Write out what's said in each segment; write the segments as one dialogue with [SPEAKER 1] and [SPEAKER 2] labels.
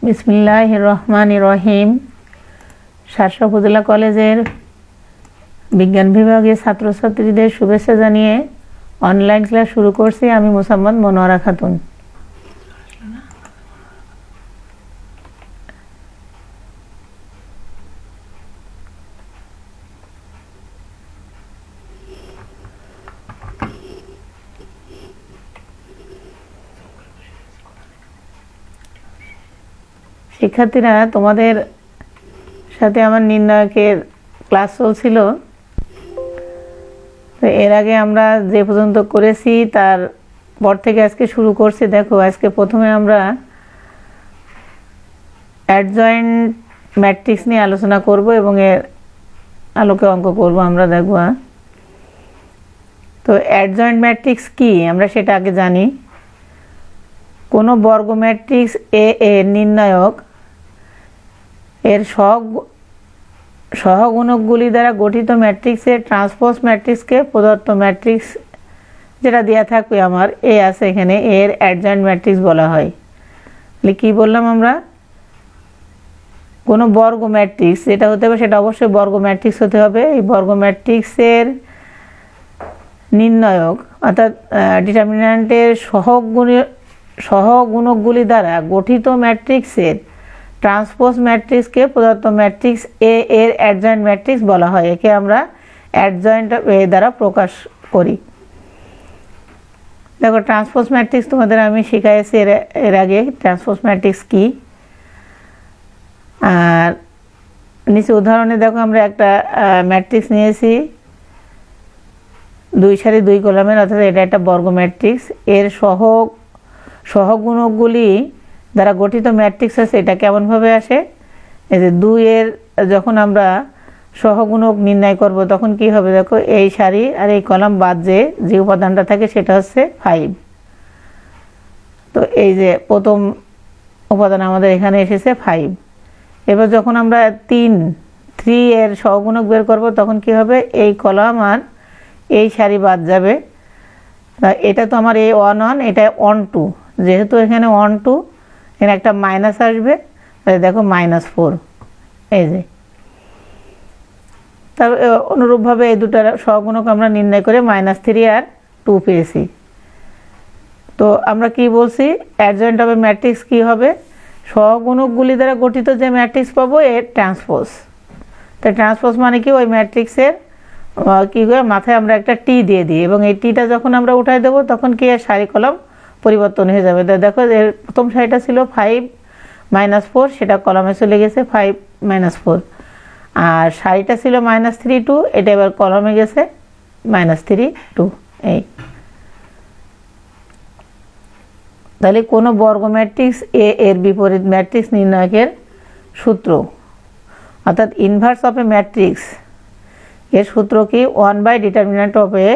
[SPEAKER 1] বিসমিল্লাহির রহমানির রহিম। শার্শা উপজেলা কলেজের বিজ্ঞান বিভাগের ছাত্রছাত্রীদের শুভেচ্ছা জানিয়ে অনলাইন ক্লাস শুরু করছি। আমি মোসাম্মদ মনোয়ারা খাতুন। শিক্ষার্থীরা, তোমাদের সাথে আমার নির্ণায়কের ক্লাস চলছিল। তো এর আগে আমরা যে পর্যন্ত করেছি তার পর থেকে আজকে শুরু করছি। দেখো, আজকে প্রথমে আমরা অ্যাডজয়েন্ট ম্যাট্রিক্স নিয়ে আলোচনা করব এবং এর আলোকে অঙ্ক করব আমরা, দেখব। তো অ্যাডজয়েন্ট ম্যাট্রিক্স কি আমরা সেটা আগে জানি। কোনো বর্গ ম্যাট্রিক্স এ এর নির্ণায়ক এর সহগুণকগুলি দ্বারা গঠিত ম্যাট্রিক্সের ট্রান্সপোজ ম্যাট্রিক্সকে প্রদত্ত ম্যাট্রিক্স যেটা দেওয়া থাকবে আমার এ আছে এখানে, এর অ্যাডজয়েন্ট ম্যাট্রিক্স বলা হয়। তাহলে কী বললাম আমরা? কোনো বর্গ ম্যাট্রিক্স যেটা হতে হবে সেটা অবশ্যই বর্গ ম্যাট্রিক্স হতে হবে। এই বর্গ ম্যাট্রিক্সের নির্ণায়ক অর্থাৎ ডিটারমিন্যান্টের সহগুণকগুলি দ্বারা গঠিত ম্যাট্রিক্সের ট্রান্সপোজ ম্যাট্রিক্সকে প্রদত্ত ম্যাট্রিক্স এ এর অ্যাডজয়েন্ট ম্যাট্রিক্স বলা হয়। একে আমরা অ্যাডজয়েন্ট এ দ্বারা প্রকাশ করি। দেখো, ট্রান্সপোজ ম্যাট্রিক্স তোমাদের আমি শিখাইছি এর আগে ট্রান্সপোজ ম্যাট্রিক্স কি। আর নিচে উদাহরণে দেখো, আমরা একটা ম্যাট্রিক্স নিয়েছি 2 সারি 2 কলামের, অর্থাৎ এটা একটা বর্গ ম্যাট্রিক্স। এর সহগুণকগুলি দ্বারা গঠিত ম্যাট্রিক্স আছে। এটা কেমনভাবে আসে? এই যে 2 এর যখন আমরা সহগুণক নির্ণয় করব তখন কি হবে? দেখো, এই সারি আর এই কলাম বাদ যে উপাদানটা থাকে সেটা হচ্ছে 5। তো এই যে প্রথম উপাদান আমাদের এখানে এসেছে 5। এবার যখন আমরা 3 এর সহগুণক বের করব তখন কি হবে? এই কলাম আর এই সারি বাদ যাবে। এটা তো আমার এই 1 1, এটা 1 2, যেহেতু এখানে 1 2 এখানে একটা মাইনাস আসবে। তাহলে দেখো -4, এই যে। তার অনুরূপভাবে এই দুটার সহগুণক আমরা নির্ণয় করে -3 আর 2 পেয়েছি। তো আমরা কি বলছি? অ্যাডজয়েন্ট অফ এ ম্যাট্রিক্স কি হবে? সহগুণকগুলি দ্বারা গঠিত যে ম্যাট্রিক্স পাবো এর ট্রান্সপোজ। তো ট্রান্সপোজ মানে কি? ওই ম্যাট্রিক্সের কী করে মাথায় আমরা একটা টি দিয়ে দিই এবং এই টিটা যখন আমরা উঠাই দেবো তখন কি এর সারি কলম পরিবর্তন হয়ে যাবে। দেখো, এর প্রথম সারিটা ছিল 5 -4, সেটা কলমে চলে গেছে 5 -4। আর সারিটা ছিল -3 2, এটা এবার কলমে গেছে -3 2। এই তাহলে কোনো বর্গ ম্যাট্রিক্স এ এর বিপরীত ম্যাট্রিক্স নির্ণয়কের সূত্র, অর্থাৎ ইনভার্স অফ এ ম্যাট্রিক্স এর সূত্র কি? One by determinant of A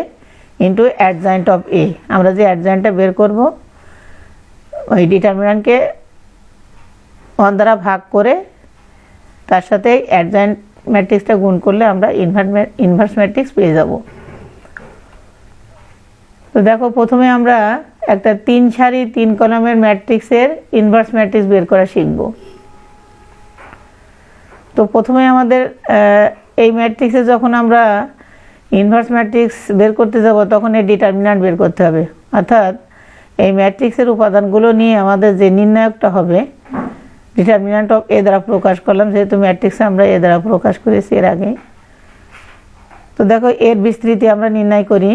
[SPEAKER 1] into adjoint of A. আমরা যে অ্যাডজয়েন্টটা বের করব ওই ডিটারমিন্যান্টকে 1 দ্বারা ভাগ করে তার সাথে অ্যাডজয়েন্ট ম্যাট্রিক্সটা গুণ করলে আমরা ইনভার্স ম্যাট্রিক্স পেয়ে যাব। তো দেখো, প্রথমে আমরা একটা 3 সারি 3 কলামের ম্যাট্রিক্সের ইনভার্স ম্যাট্রিক্স বের করা শিখব। তো প্রথমে আমাদের এই ম্যাট্রিক্সে যখন আমরা ইনভার্স ম্যাট্রিক্স বের করতে যাব তখন এই ডিটারমিন্যান্ট বের করতে হবে। অর্থাৎ এই ম্যাট্রিক্সের উপাদানগুলো নিয়ে আমাদের যে নির্ণায়কটা হবে ডিটারমিন্যান্ট অফ এ দ্বারা প্রকাশ করলাম, যেহেতু ম্যাট্রিক্সে আমরা এ দ্বারা প্রকাশ করেছি এর আগে। তো দেখো, এর বিস্তৃতি আমরা নির্ণয় করি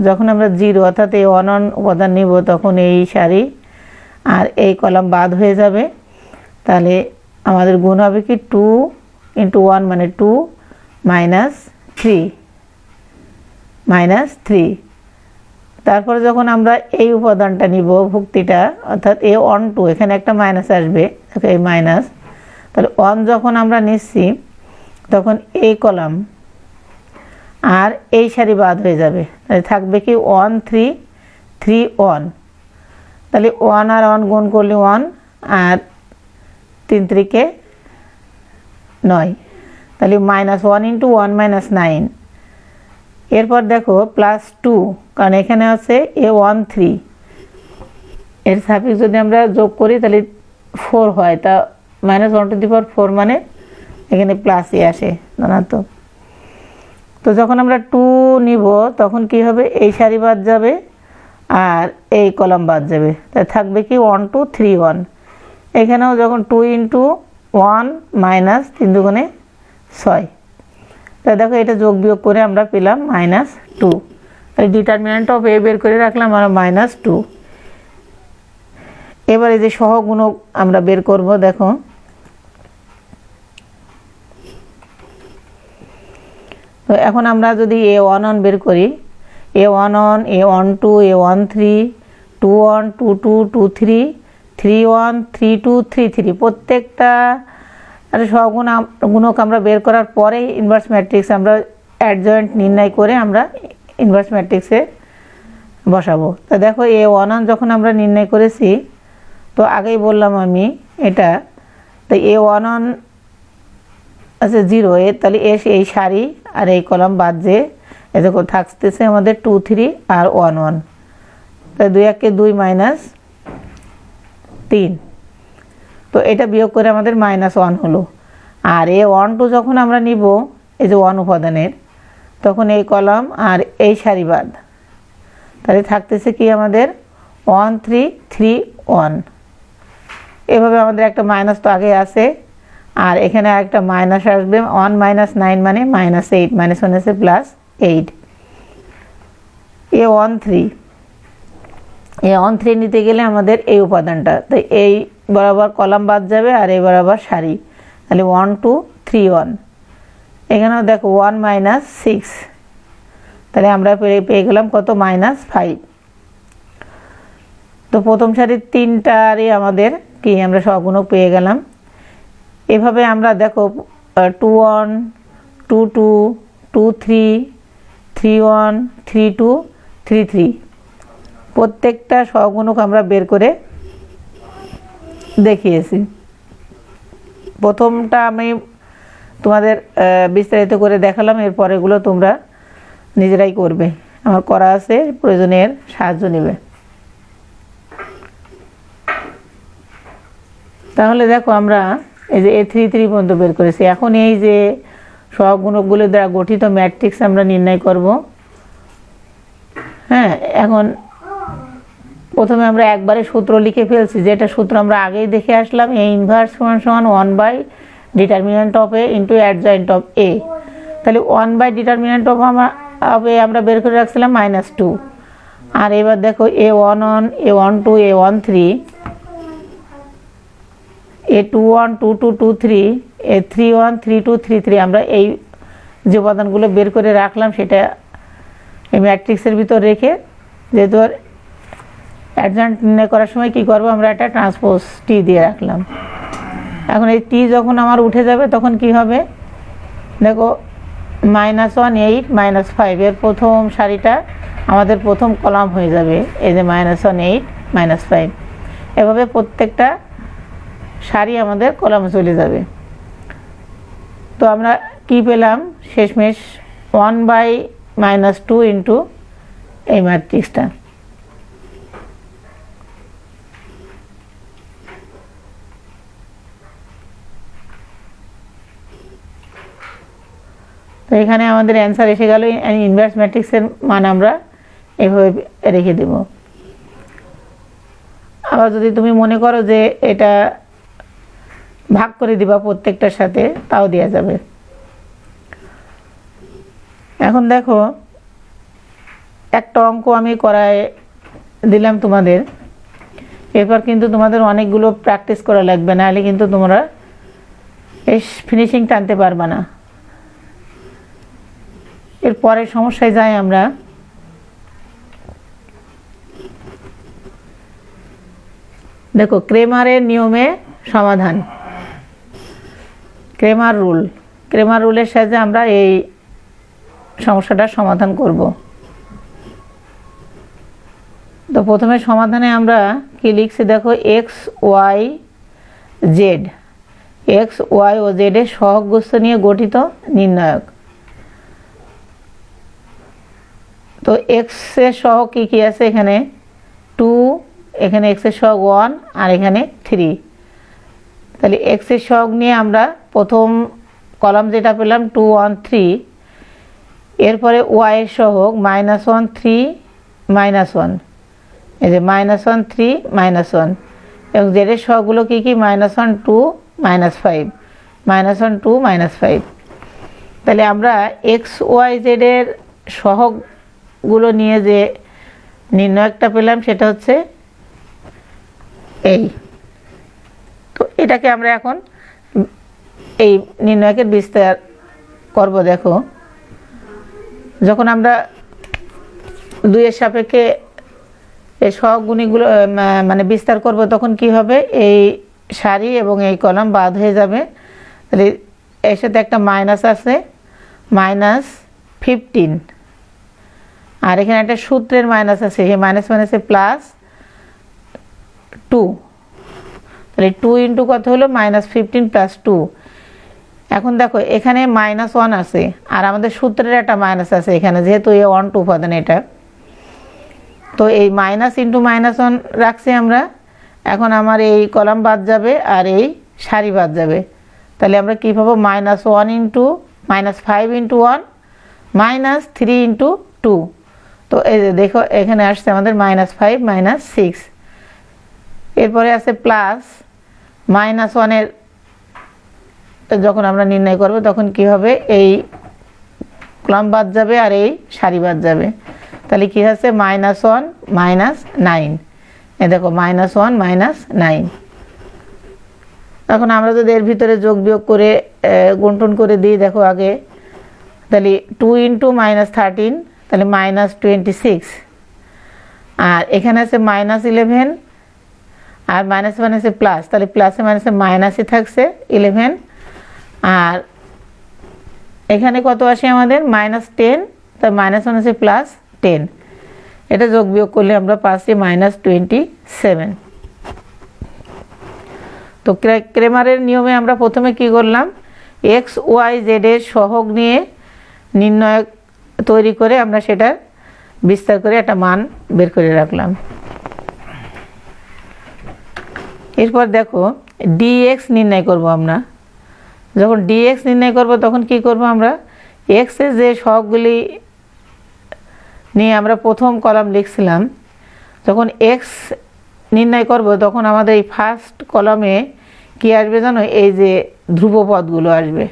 [SPEAKER 1] যখন আমরা 0 অর্থাৎ এই 1 1 উপাদান নিব তখন এই সারি আর এই কলাম বাদ হয়ে যাবে। তাহলে আমাদের গুণ হবে কি? 2 × 1 মানে 2 -3। তারপরে যখন আমরা এই উপাদানটা নিব ভুক্তিটা, অর্থাৎ এ 1 2, এখানে একটা মাইনাস আসবে, এই মাইনাস। তাহলে 1 যখন আমরা নিচ্ছি তখন এই কলাম আর এই সারি বাদ হয়ে যাবে। তাহলে থাকবে কি? 1 3 3 1। তাহলে 1 আর 1 গুণ করলে 1 আর 3 3 9। তাহলে -1 × 1 -9। এরপর দেখো +2, কারণ এখানে আছে A 1 3, এর সাফিক্স যদি আমরা যোগ করি তাহলে 4 হয়, তা -1/4 মানে এখানে প্লাসই আসে ধনাত্মক। তো যখন আমরা 2 নিব তখন কি হবে, এই সারি বাদ যাবে আর এই কলাম বাদ যাবে, তাই থাকবে কি 1 2 3 1। এখানেও যখন 2 × 1 মাইনাস 3 দুগুণে 6, তাই দেখো এটা যোগ বিয়োগ করে আমরা পেলাম -2। তাই ডিটারমিনেন্ট অফ এ বের করে রাখলাম আমরা -2। এবারে যে সহগুণক আমরা বের করব, দেখো তো এখন আমরা যদি a11 বের করি, a11 a12 a13 21 22 23 31 32 33 প্রত্যেকটা সহগুণক আমরা বের করার পরে ইনভার্স ম্যাট্রিক্স আমরা অ্যাডজয়েন্ট নির্ণয় করে আমরা ইনভার্স ম্যাট্রিক্সে বসাবো। তো দেখো a11 যখন আমরা নির্ণয় করেছি, তো আগেই বললাম আমি এটা, তো a11 আচ্ছা 0 এ, তাহলে এই সারি আর এই কলাম বাদ যে এদিকে থাকতেছে আমাদের 2 3 আর 1 1, তাই 2 1 কে 2 -3, তো এটা বিয়োগ করে আমাদের -1 হলো। আর a12 যখন আমরা নিব এই যে 1 উপাদানের, তখন এই কলাম আর এই সারি বাদ, তাহলে থাকতেছে কি আমাদের 1 3 3 1। এভাবে আমাদের একটা মাইনাস তো আগে আছে, আর এখানে একটা মাইনাস আসবে, 1 - 9 মানে -8, -1 আছে +8। a13 নিতে গেলে আমাদের এই উপাদানটা, তো এই বরাবর কলাম বাদ যাবে আর এই বরাবর সারি, তাহলে 1 2 3 1। এখানেও দেখো 1 - 6, তাহলে আমরা পেয়ে গেলাম কত, -5। তো প্রথম সারির তিনটারই আমাদের কি আমরা সহগুণক পেয়ে গেলাম। এভাবে আমরা দেখো 2 1 2 2 2 3 3 1 3 2 3 3 প্রত্যেকটা সহগুণক আমরা বের করে দেখিয়েছি। প্রথমটা আমি তোমাদের বিস্তারিত করে দেখালাম, এরপর এগুলো তোমরা নিজেরাই করবে, আমার করা আছে, প্রয়োজনের সাহায্য নেবে। তাহলে দেখো আমরা এই যে a33 পর্যন্ত বের করেছি। এখন এই যে সহগুণকগুলো দ্বারা গঠিত ম্যাট্রিক্স আমরা নির্ণয় করব। হ্যাঁ, এখন প্রথমে আমরা একবারে সূত্র লিখে ফেলছি, যেটা সূত্র আমরা আগেই দেখে আসলাম, a inverse = one by determinant of a into adjoint of a। তাহলে 1/ডিটারমিনেন্ট অফ a আমরা বের করে রাখছিলাম -2। আর এবার দেখো a11 a12 a13 a21 22 23 a31 32 33 আমরা এই যে উপাদানগুলো বের করে রাখলাম সেটা এই ম্যাট্রিক্সের ভিতর রেখে, যেহেতু অ্যাডজয়েন্ট নির্ণয় করার সময় কি করব, আমরা একটা ট্রান্সপোজ টি দিয়ে রাখলাম। এখন এই টি যখন আমার উঠে যাবে তখন কি হবে, দেখো -1 8 -5 এর প্রথম সারিটা আমাদের প্রথম কলাম হয়ে যাবে, এই যে -1 8 -5। এভাবে প্রত্যেকটা সারি আমাদের কলামে চলে যাবে। তো আমরা কি পেলাম শেষমেশ, 1/-2 ইন্টু এই ম্যাট্রিক্সটা। তো এখানে আমাদের অ্যান্সার এসে গেল। ইনভার্স ম্যাট্রিক্সের মান আমরা এভাবে রেখে দেব। আবার যদি তুমি মনে করো যে এটা ভাগ করে দিবা প্রত্যেকটার সাথে, তাও দেওয়া যাবে। এখন দেখো একটা অঙ্ক আমি করায় দিলাম তোমাদের, এরপর কিন্তু তোমাদের অনেকগুলো প্র্যাকটিস করা লাগবে, নাহলে কিন্তু তোমরা এই ফিনিশিং টানতে পারবা না। এর পরের সমস্যায় যাই আমরা। দেখো ক্রেমারের নিয়মে সমাধান, ক্রেমার রুলের সাহায্যে আমরা এই সমস্যাটার সমাধান করব। তো প্রথমে সমাধানে আমরা কি লিখছি দেখো, এক্স ওয়াই জেড ও জেড এর সহগ গুচ্ছ নিয়ে গঠিত নির্ণায়ক। তো এক্স এর সহগ কি কি আছে, এখানে 2, এখানে এক্স এর সহগ 1 আর এখানে 3। তাহলে এক্স এর সহগ নিয়ে আমরা প্রথম কলাম যেটা পেলাম 2 1 3, এরপরে ওয়াই এর সহগ -1 3 -1, এই যে -1 3 -1, এবং জেড এর সহগগুলো কি কি -1 2 -5, -1 2 -5। তাহলে আমরা এক্স ওয়াই জেড এর সহগগুলো নিয়ে যে নির্ণয়কটা পেলাম সেটা হচ্ছে এই। তো এটাকে আমরা এখন এই নির্ণয়কের বিস্তার করব। দেখো, যখন আমরা 2 এর সাপেক্ষে এই সহগুণীগুলো মানে বিস্তার করব তখন কি হবে, এই সারি এবং এই কলাম বাদ হয়ে যাবে। তাহলে এর সাথে একটা মাইনাস আছে, -15, আর এখানে একটা সূত্রের মাইনাস আছে, সেই মাইনাস মাইনাসে +2, তাহলে 2 ইন্টু কত হলো -15 + 2। এখন দেখো এখানে -1 আছে আর আমাদের সূত্রের একটা মাইনাস আছে এখানে, যেহেতু এই 1 2 উপাদান এটা, তো এই মাইনাস ইন্টু -1 রাখছি আমরা। এখন আমার এই কলাম বাদ যাবে আর এই সারি বাদ যাবে, তাহলে আমরা কী পাবো, -1 ইন্টু -5 ইন্টু 1 -3 ইন্টু 2। তো এই যে দেখো এখানে আসছে আমাদের -5 -6, এরপরে আছে প্লাস -1 যখন আমরা নির্ণয় করব তখন কি হবে, এই কলাম বাদ যাবে আর এই সারি বাদ যাবে, তাহলে কি আছে -1 -9, এই দেখো -1 -9। এখন আমরা যদি এর ভিতরে যোগ বিয়োগ করে গুণটুন করে দিই, দেখো আগে, তাহলে 2 ইন্টু -13, তাহলে -26, আর এখানে আছে -11 আর -1 আছে প্লাস, তাহলে প্লাসে মাইনাসে মাইনাসই থাকছে 11, আর এখানে কত আসে আমাদের -10, তাই -1 আছে +10, এটা যোগ বিয়োগ করলে আমরা পাচ্ছি -27। তো ক্রেমারের নিয়মে আমরা প্রথমে কি করলাম, এক্স ওয়াই জেড এর সহগ নিয়ে নির্ণয়ক তৈরি করে আমরা সেটা বিস্তার করে একটা মান বের করে রাখলাম। এরপর দেখো ডিএক্স নির্ণয় করব আমরা। যখন ডিএক্স নির্ণয় করব তখন কি করব, আমরা এক্স এর যে সহগগুলি নিয়ে আমরা প্রথম কলাম লিখছিলাম, যখন এক্স নির্ণয় করব তখন আমাদের এই ফার্স্ট কলামে কি আসবে জানো, এই যে ধ্রুবপদগুলো আসবে।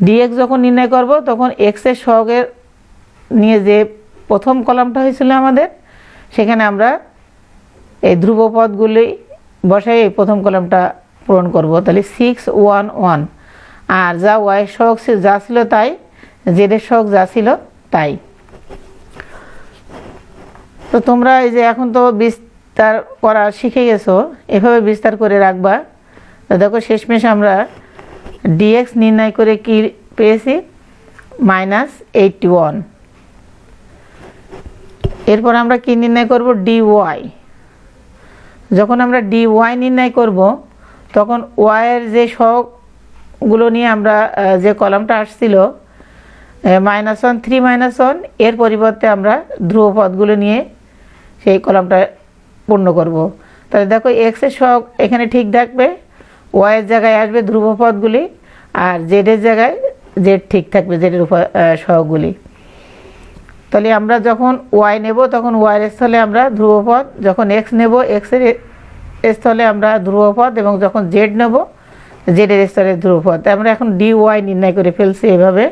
[SPEAKER 1] ডিএক্স যখন নির্ণয় করব তখন এক্স এর সহগের নিয়ে যে প্রথম কলামটা হয়েছিল আমাদের, সেখানে আমরা এই ধ্রুবপদগুলি বসাই এই প্রথম কলামটা পূরণ করব। তাহলে 6 1 1, আর যা ওয়াই সহগ যা ছিল তাই, জেড এর সহগ যা ছিল তাই। তো তোমরা এই যে এখন তো বিস্তার করা শিখে গেছো, এভাবে বিস্তার করে রাখবা। তো দেখো শেষমেশ আমরা ডিএক্স নির্ণয় করে কি পেয়েছি, -81। এরপর আমরা কি নির্ণয় করব, ডিওয়াই। যখন আমরা ডিওয়াই নির্ণয় করব তখন ওয়াইয়ের যে সহগগুলো নিয়ে আমরা যে কলামটা আসছিল -1 3 -1, এর পরিবর্তে আমরা ধ্রুবপদগুলো নিয়ে সেই কলামটা পূর্ণ করব। তাহলে দেখো এক্স এর সহগ এখানে ঠিক থাকবে, ওয়াইয়ের জায়গায় আসবে ধ্রুবপদগুলি, আর জেড এর জায়গায় জেড ঠিক থাকবে, জেডের সহগগুলি। তাহলে আমরা যখন ওয়াই নেব তখন ওয়াইয়ের স্থলে আমরা ধ্রুবপদ, যখন এক্স নেব এক্সের স্থলে আমরা ধ্রুবপদ, এবং যখন জেড নেব জেডের স্থলে ধ্রুবপদ। আমরা এখন ডিওয়াই নির্ণয় করে ফেলছি এভাবে।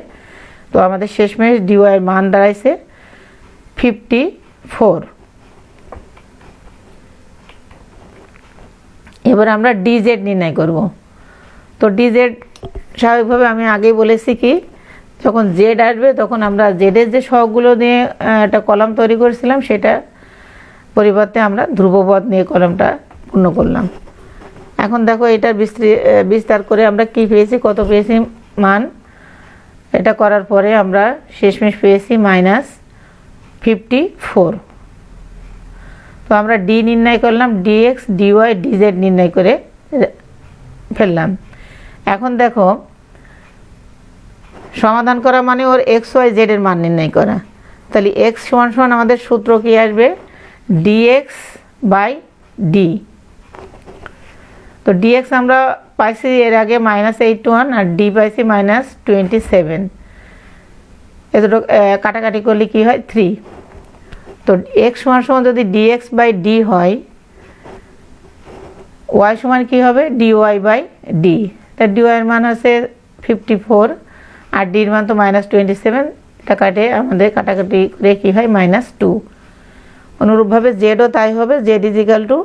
[SPEAKER 1] তো আমাদের শেষমেশ ডিওয়াইয়ের মান দাঁড়াইছে 54। এবার আমরা ডিজেড নির্ণয় করব। তো ডিজেড স্বাভাবিকভাবে আমি আগেই বলেছি কি, যখন জেড আসবে তখন আমরা জেডের যে সহগগুলো নিয়ে একটা কলাম তৈরি করেছিলাম সেটা পরিবর্তে আমরা ধ্রুবপদ নিয়ে কলামটা পূর্ণ করলাম। এখন দেখো এটার বিস্তার করে আমরা কি পেয়েছি, কত পেয়েছি মান। এটা করার পরে আমরা শেষমেশ পেয়েছি -54। তো আমরা ডি নির্ণয় করলাম, ডিএক্স ডিওয়াই ডিজেড নির্ণয় করে ফেললাম। এখন দেখো সমাধান করা মানে ওর এক্স ওয়াই জেড এর মান নির্ণয় করা। তাহলে এক্স = আমাদের সূত্র কি আসবে, ডিএক্স বাই ডি। তো তো ডিএক্স আমরা পাইছি এর আগে -81 আর ডি পাইছি -27, এ দুটো কাটাকাটি করলে কি হয় 3। তো এক্স সমান সমান যদি ডিএক্স বাই ডি হয়, ওয়াই সমান কি হবে ডিওয়াই বাই ডি। তা ডিওয়াইয়ের মান হচ্ছে 54 আর ডির মান তো -27, এটা কাটে আমাদের কাটাকাটি করে কী হয় -2। অনুরূপভাবে জেডও তাই হবে, Z equal to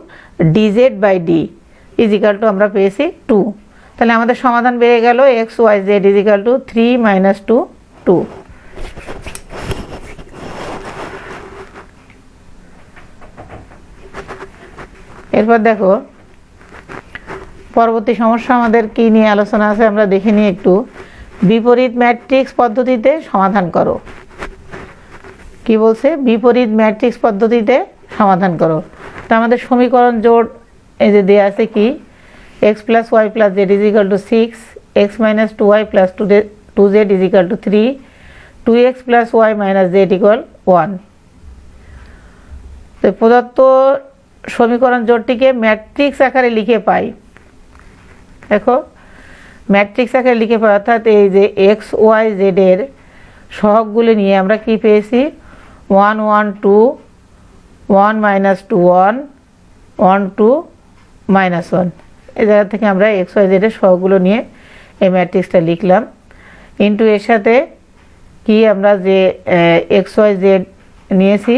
[SPEAKER 1] D Z by D equal to আমরা পেয়েছি 2। তাহলে আমাদের সমাধান বেড়ে গেল X Y Z equal to 3 - 2 2। এরপর দেখো পরবর্তী সমস্যা আমাদের কি নিয়ে আলোচনা আছে আমরা দেখে নিই একটু। বিপরীত ম্যাট্রিক্স পদ্ধতিতে সমাধান করো। কি বলছে? বিপরীত ম্যাট্রিক্স পদ্ধতিতে সমাধান করো। তো আমাদের সমীকরণ জোট এই যে দেওয়া আছে কি x + y + z = 6, x - 2y + 2z = 3, 2x + y - z = 1। তো প্রদত্ত সমীকরণ জোটটিকে ম্যাট্রিক্স আকারে লিখে পাই। দেখো ম্যাট্রিক্স আকারে লিখে পাই, অর্থাৎ এই যে এক্স ওয়াই জেড এর সহগগুলি নিয়ে আমরা কি পেয়েছি 1 1 2 1 - 2 1 1 2 -1। এই জায়গা থেকে আমরা এক্স ওয়াই জেড এর সহগগুলো নিয়ে এই ম্যাট্রিক্সটা লিখলাম। ইন্টু এর সাথে কি আমরা যে এক্স ওয়াই জেড নিয়েছি,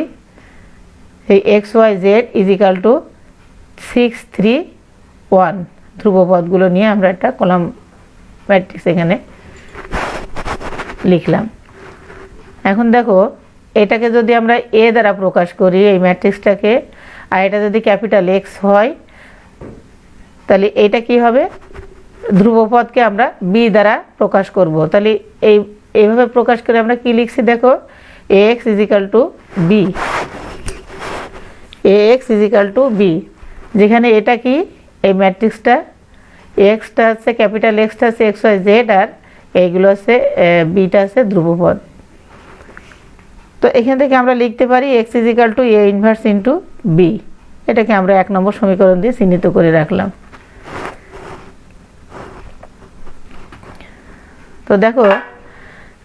[SPEAKER 1] এই X Y Z equal to 6 3 1 ধ্রুবপদগুলো নিয়ে আমরা একটা কলাম ম্যাট্রিক্স এখানে লিখলাম। এখন দেখো এটাকে যদি আমরা এ দ্বারা প্রকাশ করি এই ম্যাট্রিক্সটাকে, আর এটা যদি ক্যাপিটাল এক্স হয়, তাহলে এইটা কি হবে ধ্রুবপদকে আমরা বি দ্বারা প্রকাশ করব। তাহলে এইভাবে প্রকাশ করে আমরা কি লিখছি দেখো X equal to B, ax = b, যেখানে এটা কি এই ম্যাট্রিক্সটা এক্সটা হচ্ছে ক্যাপিটাল এক্সটা হচ্ছে এক্স ওয়াই জেড আর এইগুলো হচ্ছে বিটা আছে ধ্রুবপদ। তো এখান থেকে আমরা লিখতে পারি x = a inverse into B. এটাকে আমরা 1 নম্বর সমীকরণ দিয়ে চিহ্নিত করে রাখলাম। তো দেখো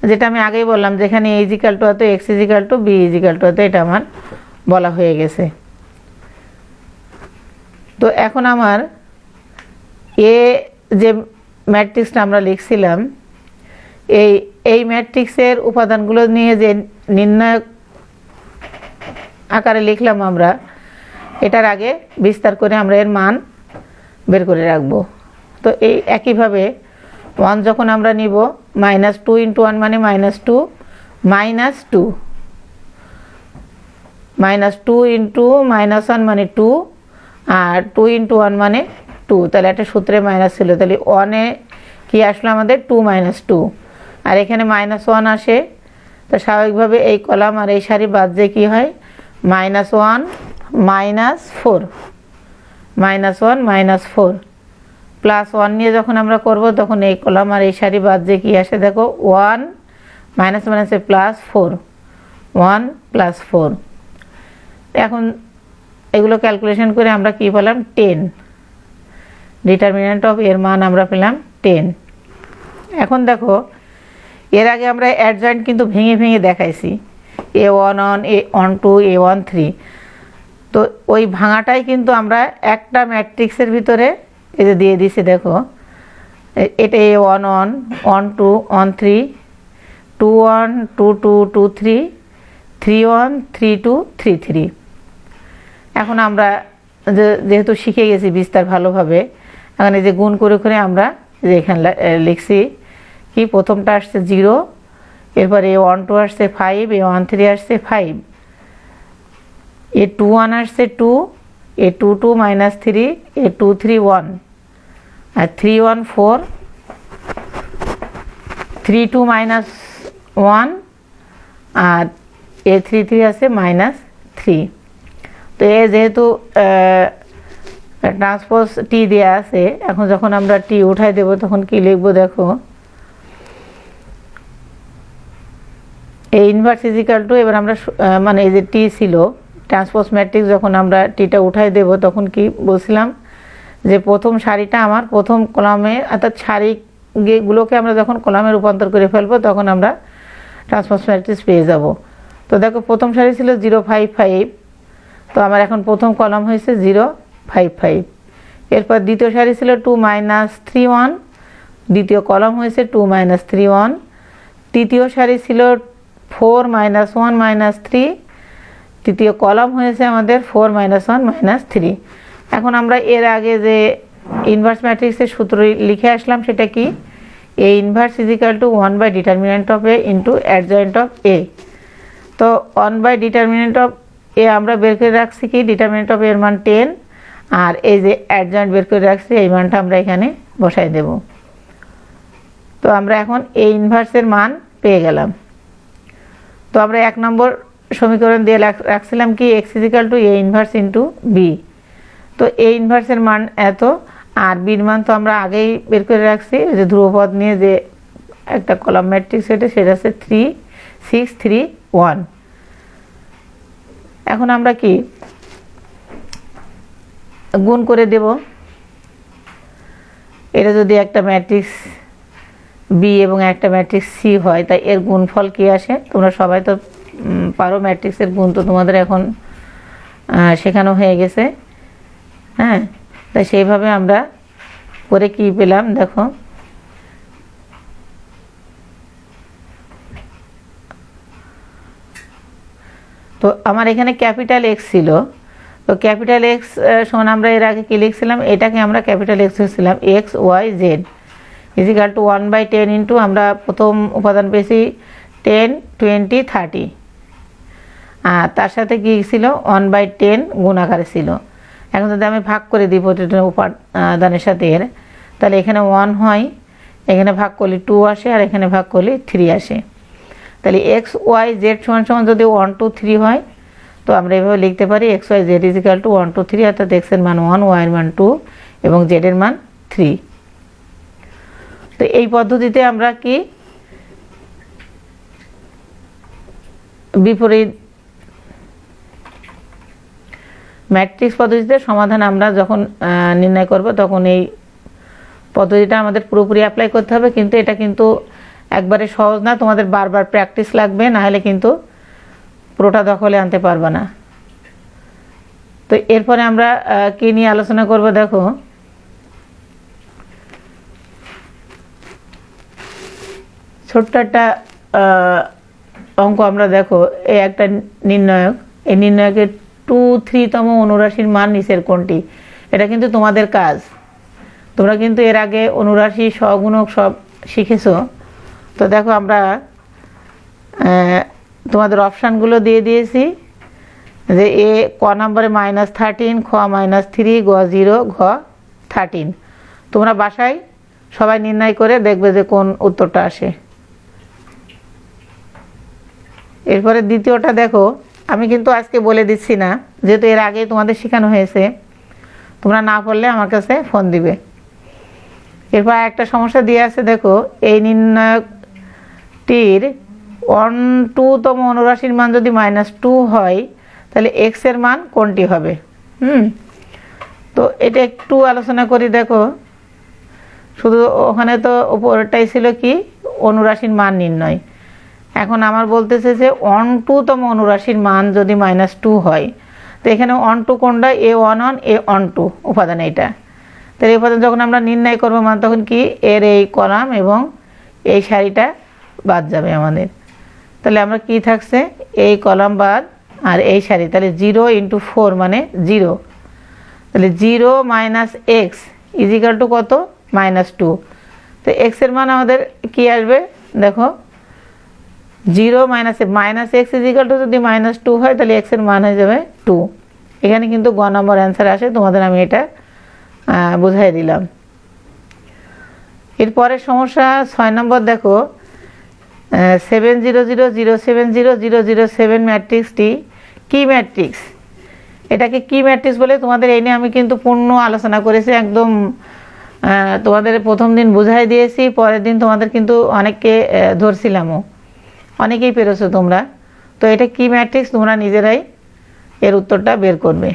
[SPEAKER 1] যেটা আমি আগেই বললাম, যেখানে a = অত x = b = অত, এটা আমার বলা হয়ে গেছে। তো এখন আমার এ যে ম্যাট্রিক্সটা আমরা লিখছিলাম, এই ম্যাট্রিক্সের উপাদানগুলো নিয়ে যে নির্ণায়ক আকারে লিখলাম আমরা, এটার আগে বিস্তার করে আমরা এর মান বের করে রাখবো। তো এই একইভাবে 1 যখন আমরা নিব -2 × 1 মানে -2 -2 -2 × -1 মানে 2 আর 2 × 1 মানে 2। তাহলে একটা সূত্রে মাইনাস ছিল, তাহলে 1-এ কি আসলো আমাদের 2 - 2, আর এখানে -1 আসে। তো স্বাভাবিকভাবে এই কলাম আর এই সারি বাদ দিয়ে কী হয় -1 -4 -1 -4 +1 নিয়ে যখন আমরা করব তখন এই কলাম আর এই সারি বাদ দিয়ে কী আসে দেখো 1 -4 1 +4। এখন এগুলো ক্যালকুলেশন করে আমরা কি পেলাম 10, ডিটারমিন্যান্ট অফ এর মান আমরা পেলাম 10। এখন দেখো এর আগে আমরা অ্যাডজয়েন্ট কিন্তু ভেঙে ভেঙে দেখাইছি a11 a12 a13। তো ওই ভাঙাটাই কিন্তু আমরা একটা ম্যাট্রিক্সের ভিতরে এই যে দিয়ে দিছি দেখো, এটা a11 12 13 21 22 23 31 32 33। এখন আমরা যেহেতু শিখে গেছি বিস্তার ভালোভাবে, এখন এই যে গুণ করে করে আমরা যে এখানে লিখছি কি প্রথমটা আসছে 0, এরপরে a12 আসছে 5, a13 আসছে 5, a21 আসছে 2, a22 -3, a23 1, আর 31 4, 32 -1 আর a33 আছে -3। তো এ যেহেতু ট্রান্সপোজ টি দেওয়া আছে, এখন যখন আমরা টি উঠাই দেব তখন কি লিখবো দেখো এই ইনভার্স ইজিক্যাল টু, এবার আমরা মানে এই যে টি ছিল ট্রান্সপোজ ম্যাট্রিক্স, যখন আমরা টিটা উঠাই দেব তখন কি বলছিলাম যে প্রথম সারিটা আমার প্রথম কলামে, অর্থাৎ সারিগুলোকে আমরা যখন কলামে রূপান্তর করে ফেলবো তখন আমরা ট্রান্সপোজ ম্যাট্রিক্স পেয়ে যাব। তো দেখো প্রথম সারি ছিল 0 5 5, তো আমার এখন প্রথম কলাম হয়েছে 0 5 5। এরপর দ্বিতীয় সারি ছিল 2 3 1, দ্বিতীয় কলাম হয়েছে 2 3 1। তৃতীয় সারি ছিল 4 1 3, তৃতীয় কলাম হয়েছে আমাদের 4 1 3। এখন আমরা এর আগে যে ইনভার্স ম্যাট্রিক্সের সূত্র লিখে আসলাম সেটা কি, A inverse is equal to 1 by determinant of A into adjoint of A. তো 1 বাই ডিটারমিনেন্ট অফ এ আমরা বের করে রাখছি কি, ডিটারমিনেন্ট অফ এর মান 10, আর এই যে অ্যাডজয়েন্ট বের করে রাখছি এই মানটা আমরা এখানে বসাই দেব। তো আমরা এখন এ ইনভার্সের মান পেয়ে গেলাম। তো আমরা 1 নম্বর সমীকরণ দিয়ে রাখছিলাম কি, X is equal to A inverse into B. তো এ ইনভার্সের মান এত, আর বির মান তো আমরা আগেই বের করে রাখছি, যে ধ্রুবপদ নিয়ে যে একটা কলাম ম্যাট্রিক্স সেটা হচ্ছে 3 6 3 1। এখন আমরা কি গুণ করে দেব। এটা যদি একটা ম্যাট্রিক্স বি এবং একটা ম্যাট্রিক্স সি হয়, তাই এর গুণফল কি আসে, তোমরা সবাই তো পারো, ম্যাট্রিক্সের গুণ তো তোমাদের এখন শেখানো হয়ে গেছে। হ্যাঁ, তাই সেইভাবে আমরা করে কি পেলাম দেখো, তো আমার এখানে ক্যাপিটাল এক্স ছিল, তো ক্যাপিটাল এক্স সমান আমরা এর আগে কি লিখছিলাম, এটাকে আমরা ক্যাপিটাল এক্স লিখছিলাম X Y Z is equal to 1/10 into, আমরা প্রথম উপাদান পেয়েছি 10 20 30, আর তার সাথে কি ছিল 1/10 গুণ আকারে ছিল। এখন যদি আমি ভাগ করে দিই প্রতিটা উপাদানের সাথে এর, তাহলে এখানে 1 হয়, এখানে ভাগ করলে 2 আসে, আর এখানে ভাগ করলে 3 আসে। তাহলে এক্স ওয়াই জেড সমান সমান যদি 1 2 3 হয়, তো আমরা এভাবে লিখতে পারি X Y Z is equal to 1 2 3, অর্থাৎ এক্সের মান 1, ওয়াইয়ের মান 2 এবং জেডের মান 3। তো এই পদ্ধতিতে আমরা কি বিপরীত ম্যাট্রিক্স পদ্ধতিতে সমাধান আমরা যখন নির্ণয় করব, তখন এই পদ্ধতিটা আমাদের পুরোপুরি অ্যাপ্লাই করতে হবে। কিন্তু এটা কিন্তু একবারে সহজ না, তোমাদের বারবার প্র্যাকটিস লাগবে, না হলে কিন্তু পুরোটা দখলে আনতে পারবে না। তো এরপরে আমরা কি নিয়ে আলোচনা করব দেখো, ছোট্ট একটা অঙ্ক আমরা দেখো, এই একটা নির্ণয়ক, এই নির্ণয়কের 2 3তম অনুরাশির মান নিচের কোনটি। এটা কিন্তু তোমাদের কাজ, তোমরা কিন্তু এর আগে অনুরাশি সহগুণক সব শিখেছো। তো দেখো আমরা তোমাদের অপশানগুলো দিয়ে দিয়েছি, যে এ ক নম্বরে -13, খ -3, গ 0, ঘ 13। তোমরা বাসায় সবাই নির্ণয় করে দেখবে যে কোন উত্তরটা আসে। এরপরে দ্বিতীয়টা দেখো, আমি কিন্তু আজকে বলে দিচ্ছি না, যেহেতু এর আগে তোমাদের শেখানো হয়েছে, তোমরা না পড়লে আমার কাছে ফোন দিবে। এরপর একটা সমস্যা দিয়ে আছে দেখো, এই নির্ণয়কটির 1 2তম অনুরাশির মান যদি -2 হয়, তাহলে এক্স এর মান কোনটি হবে। তো এটা একটু আলোচনা করি দেখো, শুধু ওখানে তো উপরটাই ছিল কি অনুরাশির মান নির্ণয়। এখন আমার বলতেছে যে 1 2তম অনুরাশির মান যদি -2 হয়, তো এখানে 1 2 কোনটা, A11 A12 উপাদান এইটা। তাহলে এই উপাদান যখন আমরা নির্ণয় করবো মান, তখন কি এর এই কলাম এবং এই সারিটা বাদ যাবে আমাদের। তাহলে আমরা কি থাকছে, এই কলাম বাদ আর এই সারি, তাহলে 0 × 4 মানে 0। তাহলে 0 - x ইজ ইকাল টু কত, -2। তো x এর মান আমাদের কি আসবে দেখো, 0 - x ইজ ইকাল টু যদি -2 হয়, তাহলে x এর মান হয়ে যাবে 2। এখানে কিন্তু গ নম্বর অ্যান্সার আসে, তোমাদের আমি এটা বুঝাই দিলাম। এরপরের সমস্যা 6 নম্বর দেখো, 7 0 0 0 7 0 0 0 7 ম্যাট্রিক্সটি কি ম্যাট্রিক্স। এটাকে কি ম্যাট্রিক্স বলে তোমাদের এই নিয়ে আমি কিন্তু পূর্ণ আলোচনা করেছি, একদম তোমাদের প্রথম দিন বুঝাই দিয়েছি, পরের দিন তোমাদের কিন্তু অনেককে ধরছিলামও, অনেকেই পেরেছো তোমরা। তো এটা কি ম্যাট্রিক্স তোমরা নিজেরাই এর উত্তরটা বের করবে।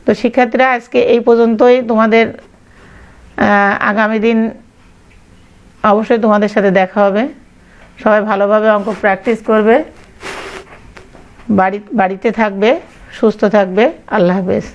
[SPEAKER 1] তো তো শিক্ষার্থীরা আজকে এই পর্যন্তই। তোমাদের আগামী দিন অবশ্যই তোমাদের সাথে দেখা হবে। সবাই ভালোভাবে অঙ্ক প্র্যাকটিস করবে, বাড়িতে থাকবে, সুস্থ থাকবে। আল্লাহ হাফেজ।